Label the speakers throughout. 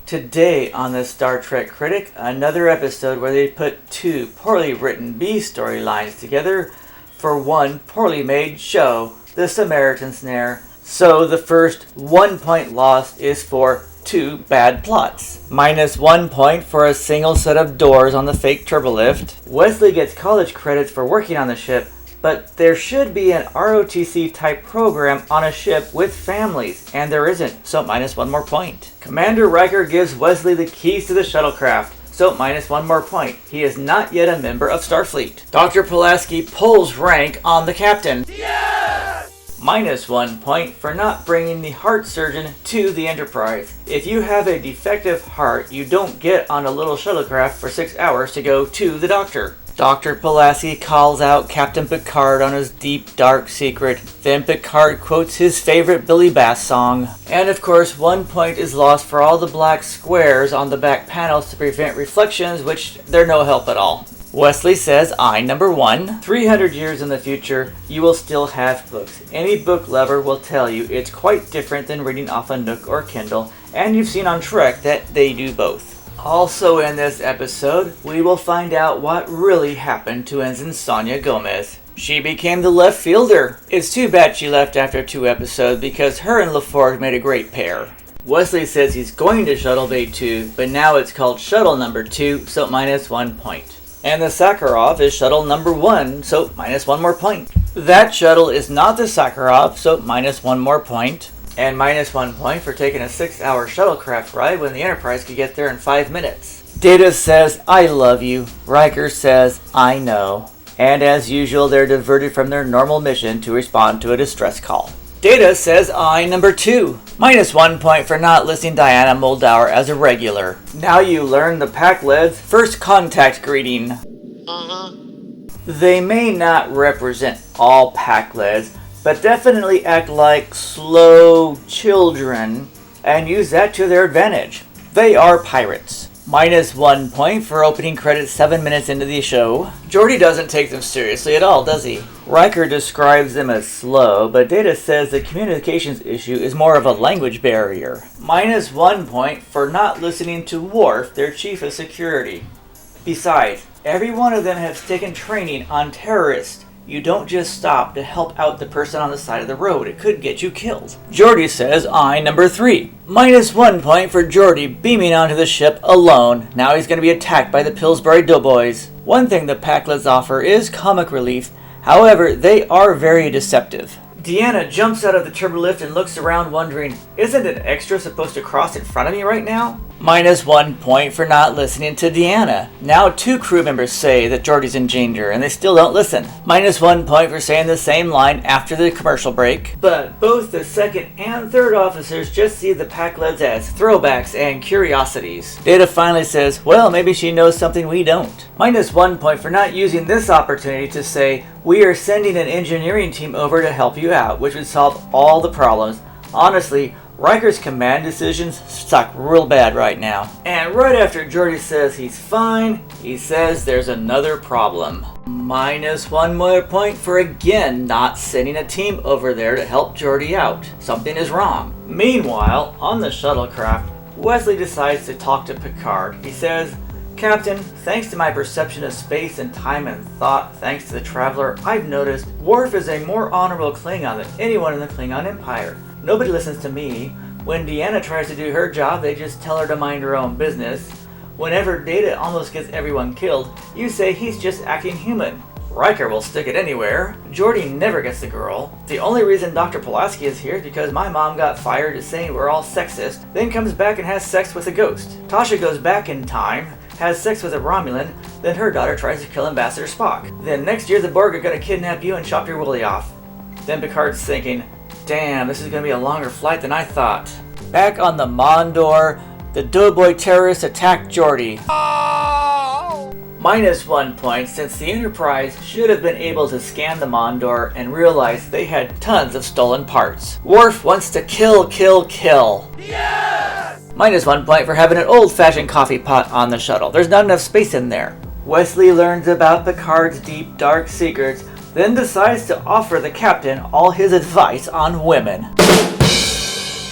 Speaker 1: Today on the Star Trek Critic, another episode where they put two poorly written B storylines together for one poorly made show, the Samaritan Snare. So the first 1 point lost is for two bad plots. -1 point for a single set of doors on the fake turbolift. Wesley gets college credits for working on the ship, but there should be an ROTC type program on a ship with families, and there isn't, so -1 more point. Commander Riker gives Wesley the keys to the shuttlecraft, so -1 more point. He is not yet a member of Starfleet. Dr. Pulaski pulls rank on the captain. Yes! -1 point for not bringing the heart surgeon to the Enterprise. If you have a defective heart, you don't get on a little shuttlecraft for 6 hours to go to the doctor. Dr. Pulaski calls out Captain Picard on his deep, dark secret. Then Picard quotes his favorite Billy Bass song. And of course, 1 point is lost for all the black squares on the back panels to prevent reflections, which they're no help at all. Wesley says, number 1. 300 years in the future, you will still have books. Any book lover will tell you it's quite different than reading off a Nook or Kindle, and you've seen on Trek that they do both. Also in this episode, we will find out what really happened to Ensign Sonia Gomez. She became the left fielder. It's too bad she left after 2 episodes because her and LaForge made a great pair. Wesley says he's going to Shuttle Bay 2, but now it's called Shuttle number 2, so -1 point. And the Sakharov is Shuttle number 1, so -1 more point. That shuttle is not the Sakharov, so -1 more point. And -1 point for taking a 6-hour shuttlecraft ride when the Enterprise could get there in 5 minutes. Data says, I love you. Riker says, I know. And as usual, they're diverted from their normal mission to respond to a distress call. Data says, number 2. -1 point for not listing Diana Muldaur as a regular. Now you learn the Packled's first contact greeting. They may not represent all Packleds, but definitely act like slow children and use that to their advantage. They are pirates. -1 point for opening credits 7 minutes into the show. Geordi doesn't take them seriously at all, does he? Riker describes them as slow, but Data says the communications issue is more of a language barrier. -1 point for not listening to Worf, their chief of security. Besides, every one of them has taken training on terrorists. You don't just stop to help out the person on the side of the road. It could get you killed. Geordi says, number 3. -1 point for Geordi beaming onto the ship alone. Now he's going to be attacked by the Pillsbury Doughboys. One thing the Packlets offer is comic relief. However, they are very deceptive. Deanna jumps out of the turbolift and looks around wondering, isn't an extra supposed to cross in front of me right now? -1 point for not listening to Deanna. Now 2 crew members say that Geordi's in danger and they still don't listen. -1 point for saying the same line after the commercial break. But both the 2nd and 3rd officers just see the Packlets as throwbacks and curiosities. Data finally says, well, maybe she knows something we don't. -1 point for not using this opportunity to say, we are sending an engineering team over to help you out, which would solve all the problems. Honestly, Riker's command decisions suck real bad right now. And right after Geordi says he's fine, he says there's another problem. -1 more point for again not sending a team over there to help Geordi out. Something is wrong. Meanwhile, on the shuttlecraft, Wesley decides to talk to Picard. He says, Captain, thanks to my perception of space and time and thought, thanks to the Traveler, I've noticed Worf is a more honorable Klingon than anyone in the Klingon Empire. Nobody listens to me. When Deanna tries to do her job, they just tell her to mind her own business. Whenever Data almost gets everyone killed, you say he's just acting human. Riker will stick it anywhere. Geordi never gets the girl. The only reason Dr. Pulaski is here is because my mom got fired as saying we're all sexist, then comes back and has sex with a ghost. Tasha goes back in time, has sex with a Romulan, then her daughter tries to kill Ambassador Spock. Then next year the Borg are gonna kidnap you and chop your willy off. Then Picard's thinking, damn, this is gonna be a longer flight than I thought. Back on the Mondor, the Doughboy terrorists attack Geordi. -1 point since the Enterprise should have been able to scan the Mondor and realize they had tons of stolen parts. Worf wants to kill. Yes! -1 point for having an old-fashioned coffee pot on the shuttle. There's not enough space in there. Wesley learns about Picard's deep, dark secrets, then decides to offer the captain all his advice on women.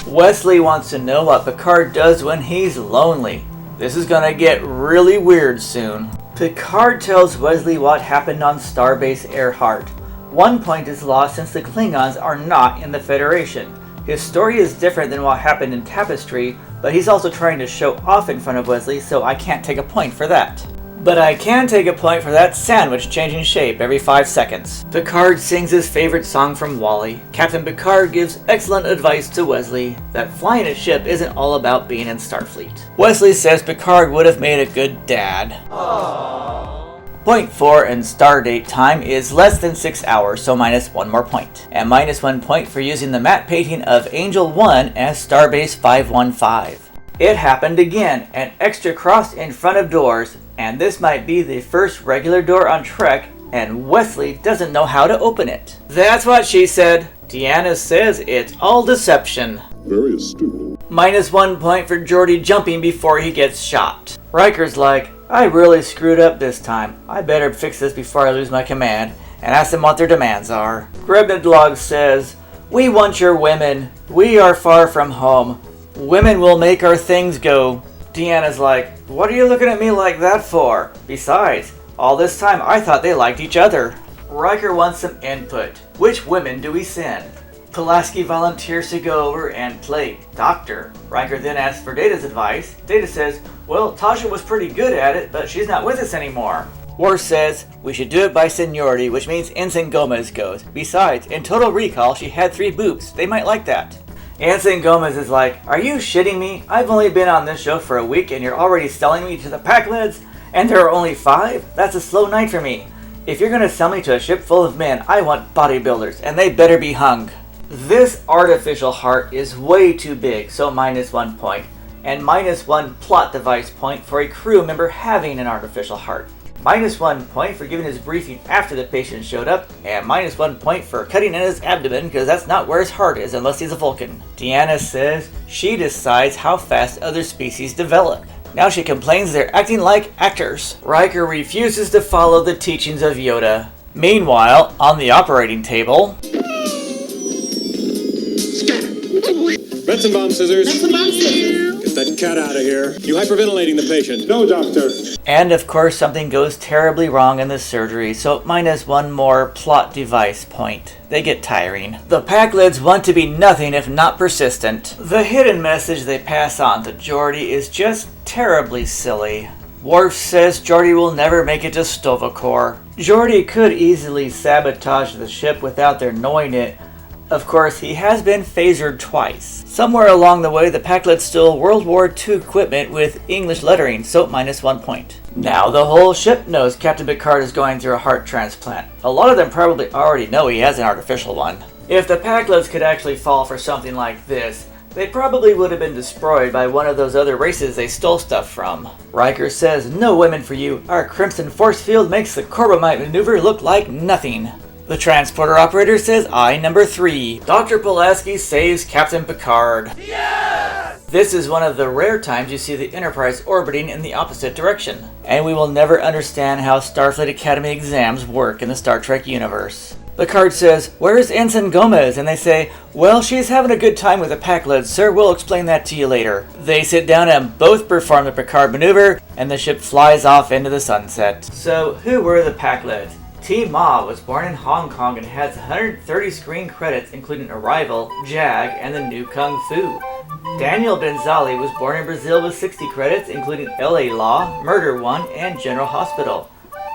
Speaker 1: Wesley wants to know what Picard does when he's lonely. This is gonna get really weird soon. Picard tells Wesley what happened on Starbase Earhart. 1 point is lost since the Klingons are not in the Federation. His story is different than what happened in Tapestry, but he's also trying to show off in front of Wesley, so I can't take a point for that. But I can take a point for that sandwich changing shape every 5 seconds. Picard sings his favorite song from WALL-E. Captain Picard gives excellent advice to Wesley that flying a ship isn't all about being in Starfleet. Wesley says Picard would have made a good dad. Aww. Point 4 in Stardate time is less than 6 hours, so minus 1 more point. And minus 1 point for using the matte painting of Angel 1 as Starbase 515. It happened again, an extra cross in front of doors, and this might be the first regular door on Trek, and Wesley doesn't know how to open it. That's what she said. Deanna says it's all deception.
Speaker 2: Very astute.
Speaker 1: Minus 1 point for Geordi jumping before he gets shot. Riker's like, I really screwed up this time. I better fix this before I lose my command, and ask them what their demands are. Grebnadlog says, we want your women. We are far from home. Women will make our things go. Deanna's like, what are you looking at me like that for? Besides, all this time I thought they liked each other. Riker wants some input. Which women do we send? Pulaski volunteers to go over and play doctor. Riker then asks for Data's advice. Data says, well, Tasha was pretty good at it, but she's not with us anymore. Worf says, we should do it by seniority, which means Ensign Gomez goes. Besides, in Total Recall, she had 3 boobs. They might like that. Ensign Gomez is like, are you shitting me? I've only been on this show for a week and you're already selling me to the pack lads? And there are only 5? That's a slow night for me. If you're gonna sell me to a ship full of men, I want bodybuilders, and they better be hung. This artificial heart is way too big, so minus 1 point. And minus 1 plot device point for a crew member having an artificial heart. Minus 1 point for giving his briefing after the patient showed up, and minus 1 point for cutting in his abdomen because that's not where his heart is unless he's a Vulcan. Deanna says she decides how fast other species develop. Now she complains they're acting like actors. Riker refuses to follow the teachings of Yoda. Meanwhile, on the operating table...
Speaker 3: Benson bomb scissors. Get that cat out of here. You hyperventilating the patient.
Speaker 2: No, doctor.
Speaker 1: And of course something goes terribly wrong in the surgery, so minus 1 more plot device point. They get tiring. The Packlids want to be nothing if not persistent. The hidden message they pass on to Geordi is just terribly silly. Worf says Geordi will never make it to Tovokor. Geordi could easily sabotage the ship without their knowing it. Of course, he has been phasered twice. Somewhere along the way, the Packlids stole World War II equipment with English lettering, so minus 1 point. Now the whole ship knows Captain Picard is going through a heart transplant. A lot of them probably already know he has an artificial one. If the Packlids could actually fall for something like this, they probably would have been destroyed by one of those other races they stole stuff from. Riker says, no women for you. Our Crimson Force Field makes the Corbomite maneuver look like nothing. The transporter operator says I number 3. Dr. Pulaski saves Captain Picard. Yes! This is one of the rare times you see the Enterprise orbiting in the opposite direction. And we will never understand how Starfleet Academy exams work in the Star Trek universe. Picard says, where's Ensign Gomez? And they say, well, she's having a good time with the Packlids, sir. We'll explain that to you later. They sit down and both perform the Picard maneuver, and the ship flies off into the sunset. So, who were the Packlids? T. Ma was born in Hong Kong and has 130 screen credits including Arrival, Jag, and The New Kung Fu. Daniel Benzali was born in Brazil with 60 credits including LA Law, Murder One, and General Hospital.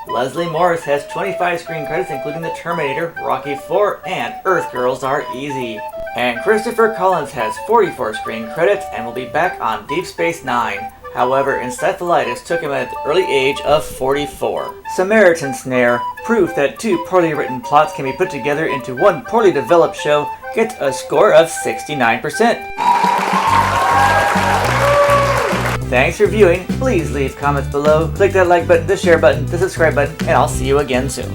Speaker 1: Leslie Morris has 25 screen credits including The Terminator, Rocky IV, and Earth Girls Are Easy. And Christopher Collins has 44 screen credits and will be back on Deep Space Nine. However, encephalitis took him at the early age of 44. Samaritan Snare, proof that 2 poorly written plots can be put together into one poorly developed show, gets a score of 69%. Thanks for viewing. Please leave comments below. Click that like button, the share button, the subscribe button, and I'll see you again soon.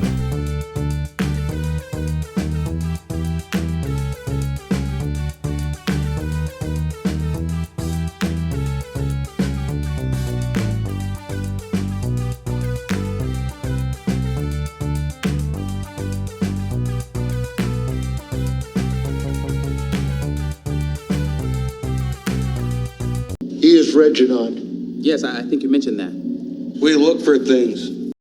Speaker 2: Reginald?
Speaker 4: Yes, I think you mentioned that.
Speaker 5: We look for things.